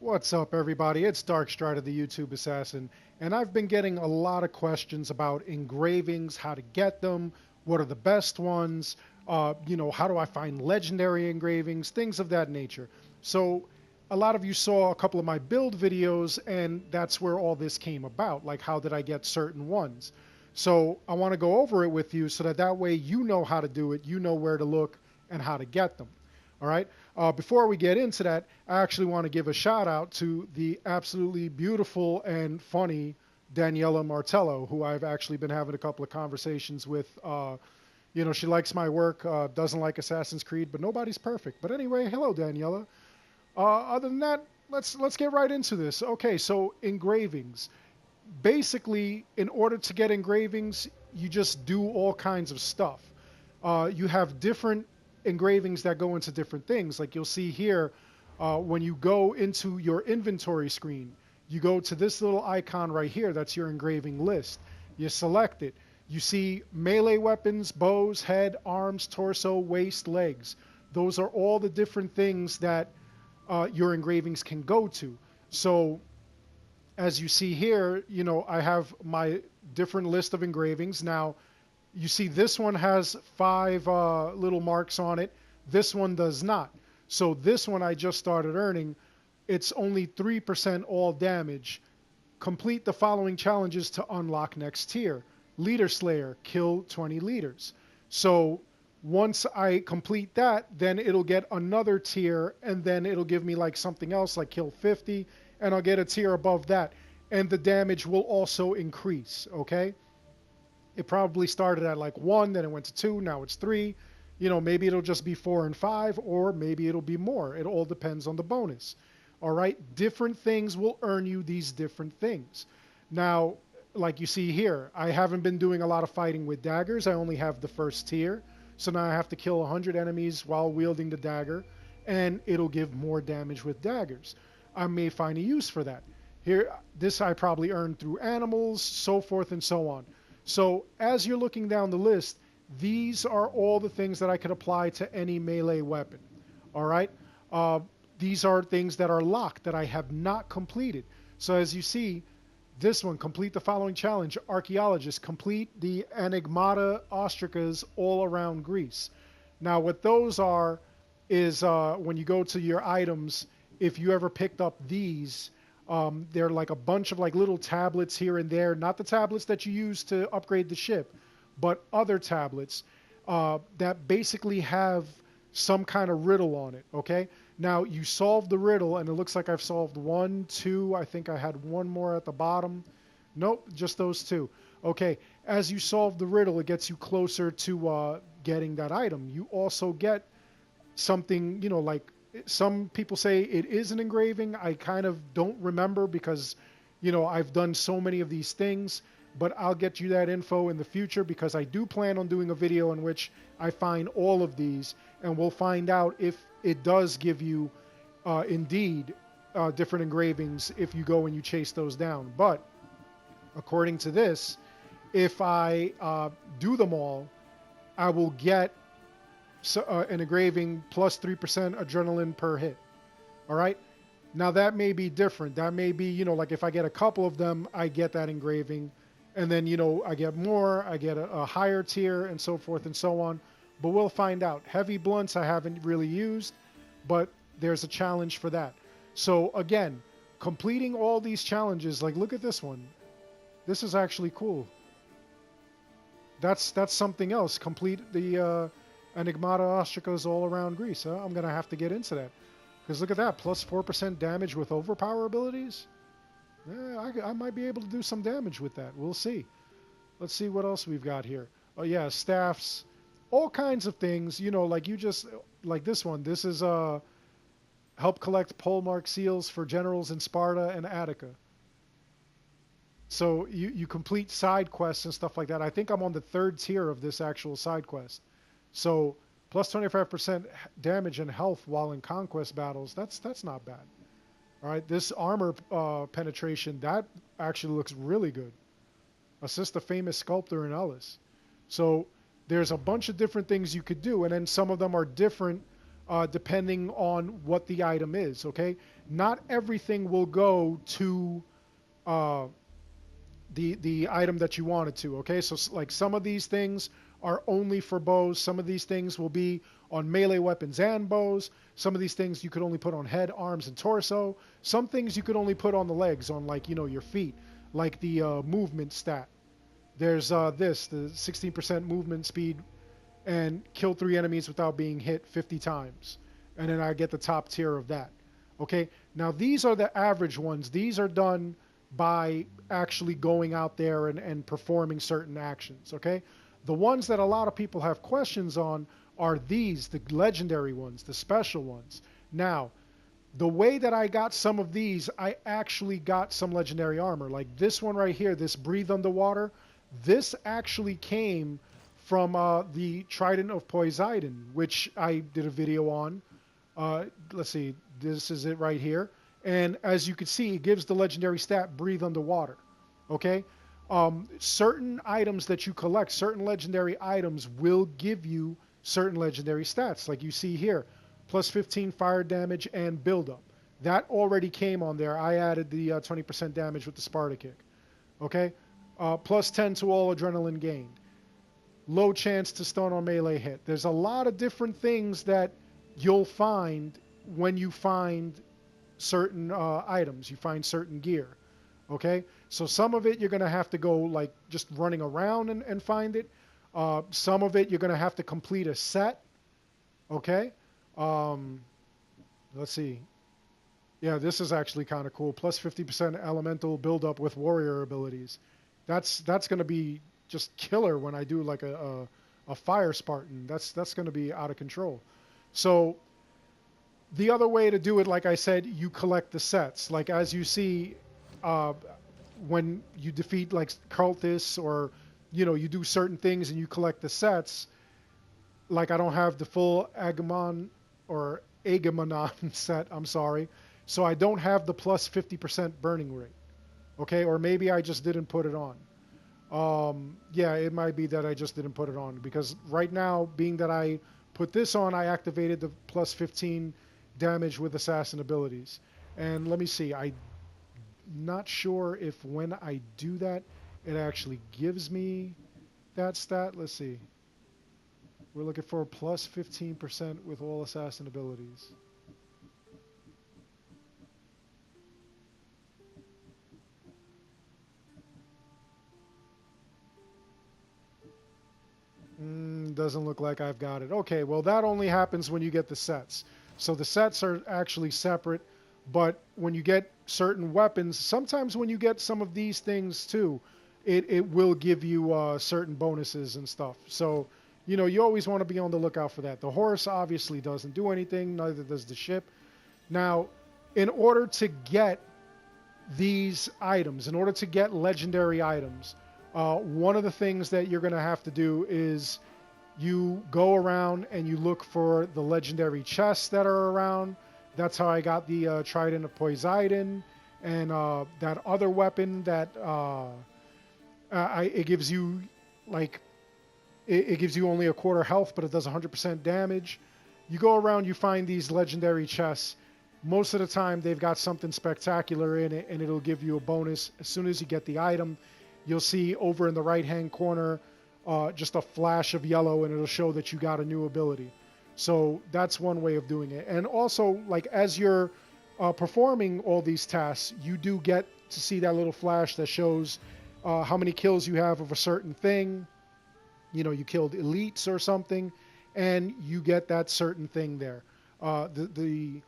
What's up, everybody? It's Darkstrider, the YouTube Assassin, and I've been getting a lot of questions about engravings, how to get them, what are the best ones, how do I find legendary engravings, things of that nature. So, a lot of you saw a couple of my build videos, and that's where all this came about. Like, how did I get certain ones? So, I want to go over it with you so that way you know how to do it, you know where to look, and how to get them. All right. Before we get into that, I actually want to give a shout out to the absolutely beautiful and funny Daniela Martello, who I've actually been having a couple of conversations with. She likes my work, doesn't like Assassin's Creed, but nobody's perfect. But anyway, hello, Daniela. Other than that, let's get right into this. Okay, so engravings. Basically, in order to get engravings, you just do all kinds of stuff. You have different engravings that go into different things. Like you'll see here, when you go into your inventory screen, you go to this little icon right here. That's your engraving list. You select it. You see melee weapons, bows, head, arms, torso, waist, legs. Those are all the different things that your engravings can go to. So as you see here, I have my different list of engravings. Now, you see this one has 5 little marks on it. This one does not. So this one I just started earning. It's only 3% all damage. Complete the following challenges to unlock next tier. Leader Slayer, kill 20 leaders. So once I complete that, then it'll get another tier, and then it'll give me like something else like kill 50, and I'll get a tier above that. And the damage will also increase, okay? It probably started at like 1, then it went to 2, now it's 3. Maybe it'll just be 4 and 5, or maybe it'll be more. It all depends on the bonus. All right? Different things will earn you these different things. Now, like you see here, I haven't been doing a lot of fighting with daggers. I only have the first tier. So now I have to kill 100 enemies while wielding the dagger, and it'll give more damage with daggers. I may find a use for that. Here, this I probably earned through animals, so forth and so on. So as you're looking down the list, these are all the things that I could apply to any melee weapon. All right? These are things that are locked that I have not completed. So as you see, this one, complete the following challenge. Archaeologist, complete the Enigmata ostricas all around Greece. Now what those are is when you go to your items, if you ever picked up these, they're like a bunch of like little tablets here and there, not the tablets that you use to upgrade the ship, but other tablets that basically have some kind of riddle on it, okay? Now, you solve the riddle, and it looks like I've solved 1, 2, I think I had one more at the bottom. Nope, just those 2. Okay, as you solve the riddle, it gets you closer to getting that item. You also get something, like some people say it is an engraving. I kind of don't remember because, I've done so many of these things, but I'll get you that info in the future because I do plan on doing a video in which I find all of these, and we'll find out if it does give you indeed different engravings if you go and you chase those down. But according to this, if I do them all, I will get an engraving plus 3% adrenaline per hit. All right? Now that may be different. That may be, like if I get a couple of them, I get that engraving. And then, I get more, I get a higher tier and so forth and so on. But we'll find out. Heavy blunts I haven't really used, but there's a challenge for that. So again, completing all these challenges, like look at this one. This is actually cool. That's something else. Complete the Enigmata ostricas all around Greece. I'm going to have to get into that. Because look at that, plus 4% damage with overpower abilities. Yeah, I might be able to do some damage with that. We'll see. Let's see what else we've got here. Oh yeah, staffs, all kinds of things. Like this one. This is help collect polemark seals for generals in Sparta and Attica. So you complete side quests and stuff like that. I think I'm on the 3rd tier of this actual side quest. So plus 25% damage and health while in conquest battles. That's not bad. All right, this armor penetration, that actually looks really good. Assist a famous sculptor in Ellis. So there's a bunch of different things you could do, and then some of them are different depending on what the item is. Okay, not everything will go to uh, the item that you want it to. Okay, so like some of these things are only for bows. Some of these things will be on melee weapons and bows. Some of these things you could only put on head, arms, and torso. Some things you could only put on the legs, on like your feet, like the movement stat. There's the 16% movement speed and kill 3 enemies without being hit 50 times. And then I get the top tier of that. Okay, now these are the average ones. These are done by actually going out there and performing certain actions. Okay, the ones that a lot of people have questions on are these, the legendary ones, the special ones. Now, the way that I got some of these, I actually got some legendary armor. Like this one right here, this Breathe Underwater, this actually came from the Trident of Poseidon, which I did a video on. Let's see, this is it right here. And as you can see, it gives the legendary stat Breathe Underwater. Okay? Certain items that you collect, certain legendary items will give you certain legendary stats. Like you see here, plus 15 fire damage and buildup. That already came on there. I added the 20% damage with the Sparta kick. Okay? Plus 10 to all adrenaline gained. Low chance to stun or melee hit. There's a lot of different things that you'll find when you find certain items. You find certain gear. Okay? So some of it you're going to have to go like just running around and find it. Some of it you're going to have to complete a set. Okay? Let's see. Yeah, this is actually kind of cool. Plus 50% elemental buildup with warrior abilities. That's going to be just killer when I do like a fire Spartan. That's going to be out of control. So the other way to do it, like I said, you collect the sets. Like as you see, when you defeat like cultists or you do certain things and you collect the sets. Like I don't have the full Agamon or Agamonon set. I'm sorry. So I don't have the plus 50% burning rate. Okay, or maybe I just didn't put it on. Yeah, it might be that I just didn't put it on because right now, being that I put this on, I activated the plus 15 damage with assassin abilities. And let me see, I'm not sure if when I do that, it actually gives me that stat. Let's see. We're looking for plus 15% with all assassin abilities. Doesn't look like I've got it. Okay, well that only happens when you get the sets. So the sets are actually separate, but when you get certain weapons, sometimes when you get some of these things too, it will give you certain bonuses and stuff. So, you always want to be on the lookout for that. The horse obviously doesn't do anything, neither does the ship. Now, in order to get these items, in order to get legendary items, one of the things that you're going to have to do is you go around and you look for the legendary chests that are around. That's how I got the Trident of Poseidon and that other weapon that it gives you like it gives you only a quarter health, but it does 100% damage. You go around, you find these legendary chests. Most of the time, they've got something spectacular in it, and it'll give you a bonus. As soon as you get the item, you'll see over in the right-hand corner just a flash of yellow, and it'll show that you got a new ability. So that's one way of doing it. And also, like as you're performing all these tasks, you do get to see that little flash that shows how many kills you have of a certain thing. You killed elites or something, and you get that certain thing there. The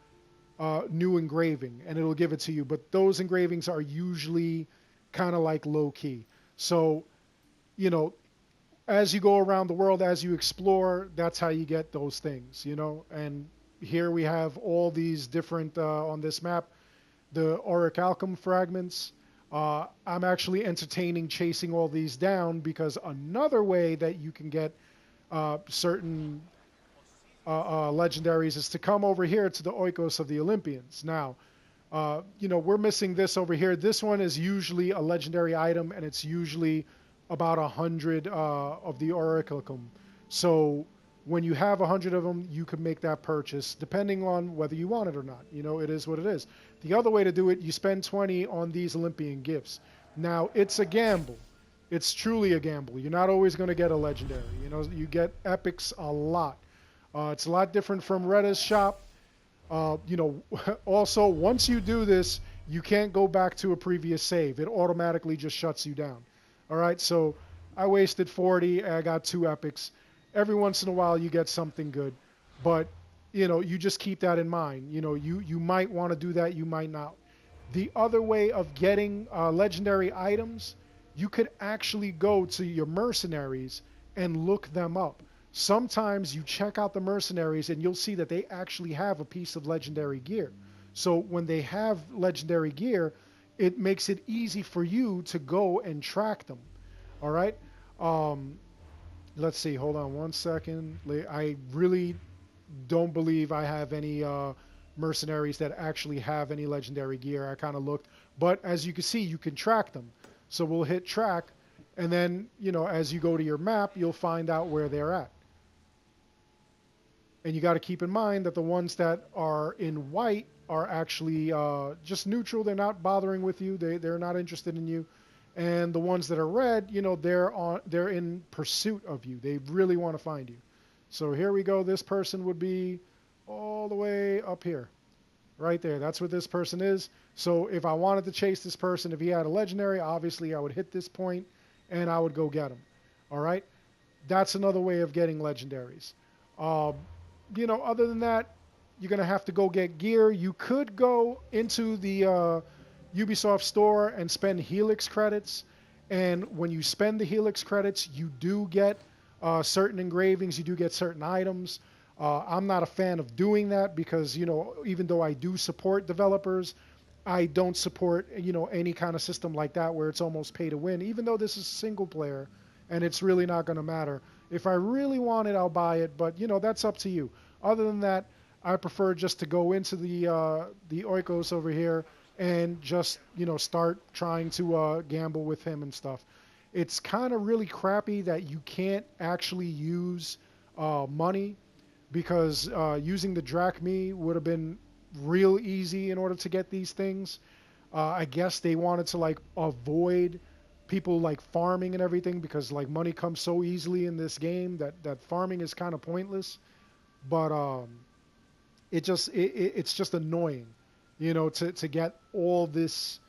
new engraving, and it'll give it to you. But those engravings are usually kind of like low key. So, as you go around the world, as you explore, that's how you get those things, And here we have all these different, on this map, the Orichalcum fragments. I'm actually entertaining chasing all these down because another way that you can get certain legendaries is to come over here to the Oikos of the Olympians. Now, we're missing this over here. This one is usually a legendary item, and it's usually about 100 of the Orichalcum. So When you have 100 of them, you can make that purchase depending on whether you want it or not. It is what it is. The other way to do it, you spend 20 on these Olympian gifts. Now, it's a gamble. It's truly a gamble. You're not always going to get a legendary. You get epics a lot. It's a lot different from Retta's shop. Also, once you do this, you can't go back to a previous save. It automatically just shuts you down. All right, so I wasted 40. I got 2 epics. Every once in a while, you get something good, but you just keep that in mind. You might want to do that. You might not. The other way of getting legendary items, you could actually go to your mercenaries and look them up. Sometimes you check out the mercenaries and you'll see that they actually have a piece of legendary gear. So when they have legendary gear, it makes it easy for you to go and track them. All right. Let's see. Hold on one second. I really don't believe I have any mercenaries that actually have any legendary gear. I kind of looked, but as you can see, you can track them. So we'll hit track, and then as you go to your map, you'll find out where they're at. And you got to keep in mind that the ones that are in white are actually just neutral. They're not bothering with you. They're not interested in you. And the ones that are red, they're in pursuit of you. They really want to find you. So here we go. This person would be all the way up here. Right there. That's what this person is. So if I wanted to chase this person, if he had a legendary, obviously I would hit this point and I would go get him. All right. That's another way of getting legendaries. Other than that, you're going to have to go get gear. You could go into the Ubisoft store and spend Helix credits. And when you spend the Helix credits, you do get certain engravings. You do get certain items. I'm not a fan of doing that because, even though I do support developers, I don't support, any kind of system like that where it's almost pay to win, even though this is single player and it's really not going to matter. If I really want it, I'll buy it, but, that's up to you. Other than that, I prefer just to go into the Oikos over here and just, start trying to gamble with him and stuff. It's kind of really crappy that you can't actually use money, because using the drachmae would have been real easy in order to get these things. I guess they wanted to avoid people farming and everything, because money comes so easily in this game that farming is kind of pointless. But it's just annoying, to get all this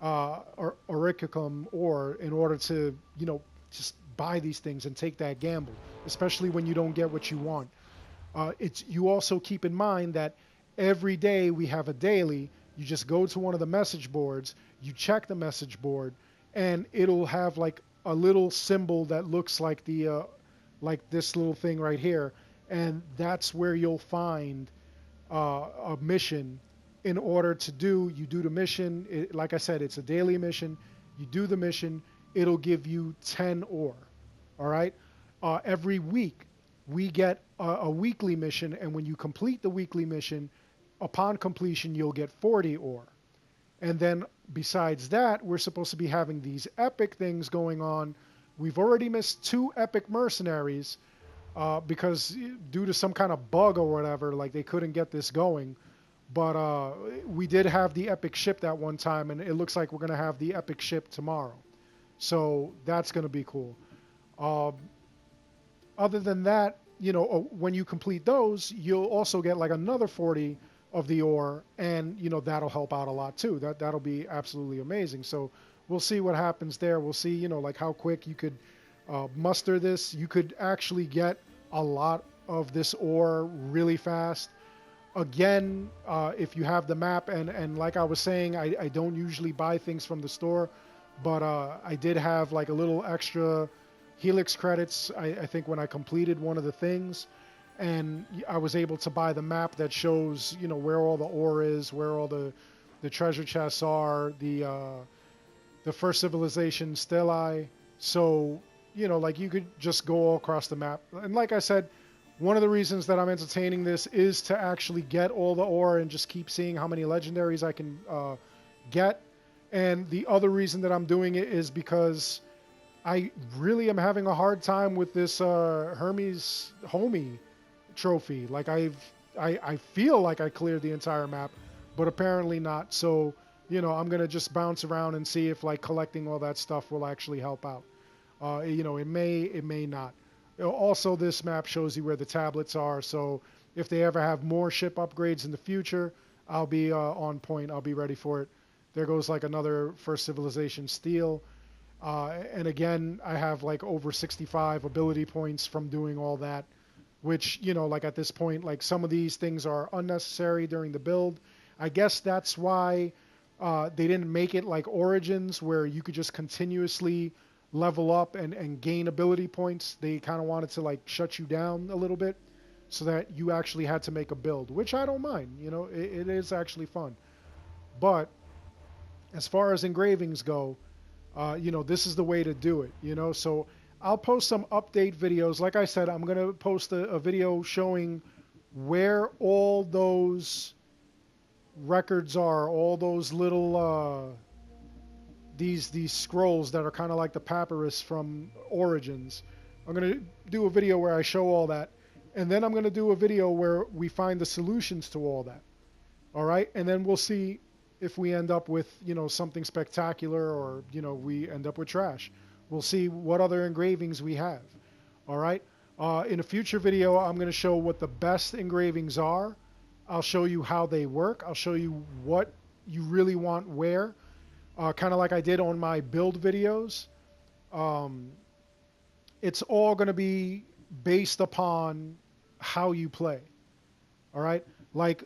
Orichalcum ore in order to just buy these things and take that gamble, especially when you don't get what you want. You also keep in mind that every day we have a daily. You just go to one of the message boards, you check the message board, and it'll have a little symbol that looks like the this little thing right here, and that's where you'll find a mission. In order to do the mission, like I said, it's a daily mission. You do the mission, it'll give you 10 ore. All right. Every week we get a weekly mission, and when you complete the weekly mission, upon completion, you'll get 40 ore. And then besides that, we're supposed to be having these epic things going on. We've already missed 2 epic mercenaries because due to some kind of bug or whatever, they couldn't get this going. But we did have the epic ship that one time, and it looks like we're going to have the epic ship tomorrow. So that's going to be cool. Other than that, when you complete those, you'll also get another 40 of the ore, and that'll help out a lot too. That'll be absolutely amazing. So we'll see what happens there. We'll see how quick you could muster this. You could actually get a lot of this ore really fast. Again, if you have the map, and like I was saying, I don't usually buy things from the store, but I did have a little extra Helix credits, I think, when I completed one of the things, and I was able to buy the map that shows where all the ore is, where all the treasure chests are, the first civilization stelae. So you could just go all across the map. And like I said, one of the reasons that I'm entertaining this is to actually get all the ore and just keep seeing how many legendaries I can get. And the other reason that I'm doing it is because I really am having a hard time with this Hermes Homie trophy. Like I feel like I cleared the entire map, but apparently not. So, I'm gonna just bounce around and see if like collecting all that stuff will actually help out. It may not. Also, this map shows you where the tablets are, so if they ever have more ship upgrades in the future, I'll be on point. I'll be ready for it. There goes like another First Civilization steel. And again, I have like over 65 ability points from doing all that, which, like at this point, like some of these things are unnecessary during the build. I guess that's why they didn't make it like Origins, where you could just continuously level up and gain ability points. They kind of wanted to like shut you down a little bit so that you actually had to make a build, which I don't mind. It is actually fun. But as far as engravings go, this is the way to do it. So I'll post some update videos. Like I said, I'm going to post a video showing where all those records are, all those little these scrolls that are kind of like the papyrus from Origins. I'm going to do a video where I show all that, and then I'm going to do a video where we find the solutions to all that. All right, and then we'll see if we end up with something spectacular, or we end up with trash. We'll see what other engravings we have. All right, in a future video I'm going to show what the best engravings are. I'll show you how they work. I'll show you what you really want where, kind of like I did on my build videos. It's all going to be based upon how you play. All right, like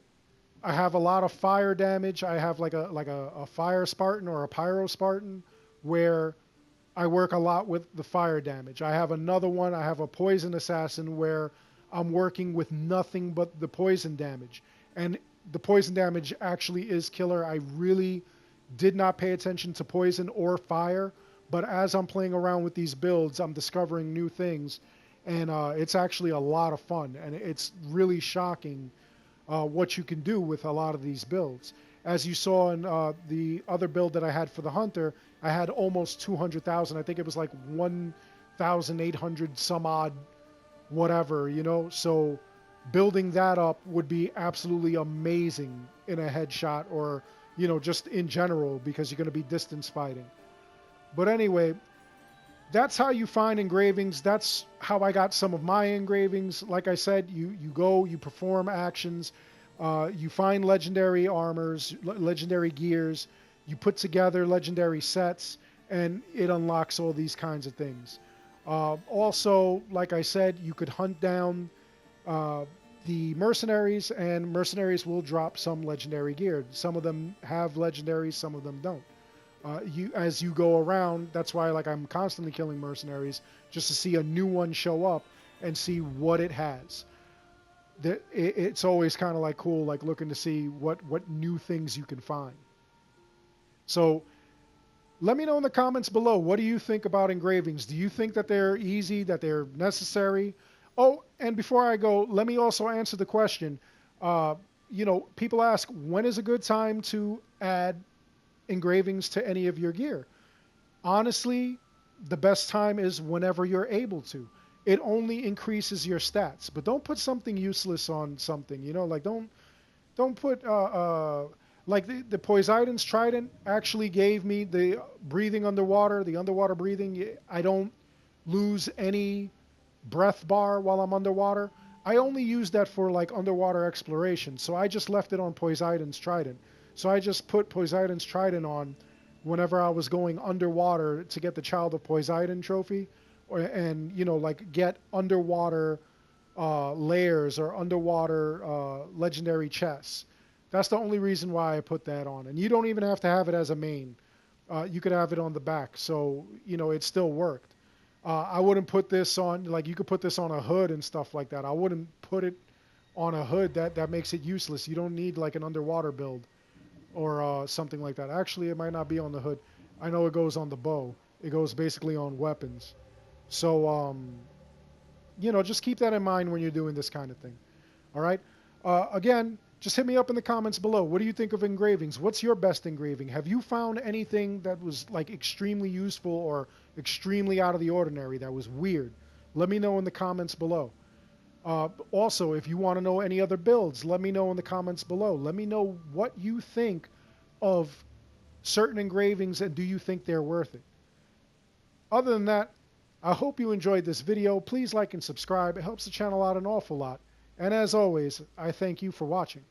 I have a lot of fire damage. I have like a fire Spartan or a pyro Spartan, where I work a lot with the fire damage. I have another one. I have a poison assassin where I'm working with nothing but the poison damage. And the poison damage actually is killer. I really did not pay attention to poison or fire, but as I'm playing around with these builds, I'm discovering new things, and it's actually a lot of fun, and it's really shocking what you can do with a lot of these builds. As you saw in the other build that I had for the Hunter, I had almost 200,000. I think it was like 1,800 some odd whatever, so building that up would be absolutely amazing in a headshot, or just in general, because you're going to be distance fighting. But anyway, that's how you find engravings. That's how I got some of my engravings. Like I said, you go, you perform actions, you find legendary armors, legendary gears, you put together legendary sets, and it unlocks all these kinds of things. Also, like I said, you could hunt down the mercenaries, and mercenaries will drop some legendary gear. Some of them have legendaries, some of them don't. As you go around, that's why like I'm constantly killing mercenaries, just to see a new one show up and see what it has. It's always kind of like cool, like looking to see what new things you can find. So let me know in the comments below, what do you think about engravings? Do you think that they're easy, that they're necessary? Oh, and before I go, let me also answer the question. People ask, when is a good time to add engravings to any of your gear? Honestly, the best time is whenever you're able to. It only increases your stats, but don't put something useless on something. Like don't put like the Poseidon's Trident actually gave me the breathing underwater, the underwater breathing. I don't lose any breath bar while I'm underwater. I only use that for like underwater exploration, so I just left it on Poseidon's Trident. So I just put Poseidon's Trident on whenever I was going underwater to get the Child of Poseidon trophy, and like get underwater layers or underwater legendary chests. That's the only reason why I put that on. And you don't even have to have it as a main. You could have it on the back, so it still worked. I wouldn't put this on, like you could put this on a hood and stuff like that. I wouldn't put it on a hood. That makes it useless. You don't need like an underwater build or something like that. Actually, it might not be on the hood. I know it goes on the bow. It goes basically on weapons. So, just keep that in mind when you're doing this kind of thing. All right? Again, just hit me up in the comments below. What do you think of engravings? What's your best engraving? Have you found anything that was like extremely useful or extremely out of the ordinary, that was weird, let me know in the comments below. Also, if you want to know any other builds, let me know in the comments below. Let me know what you think of certain engravings and do you think they're worth it. Other than that, I hope you enjoyed this video. Please like and subscribe. It helps the channel out an awful lot. And as always, I thank you for watching.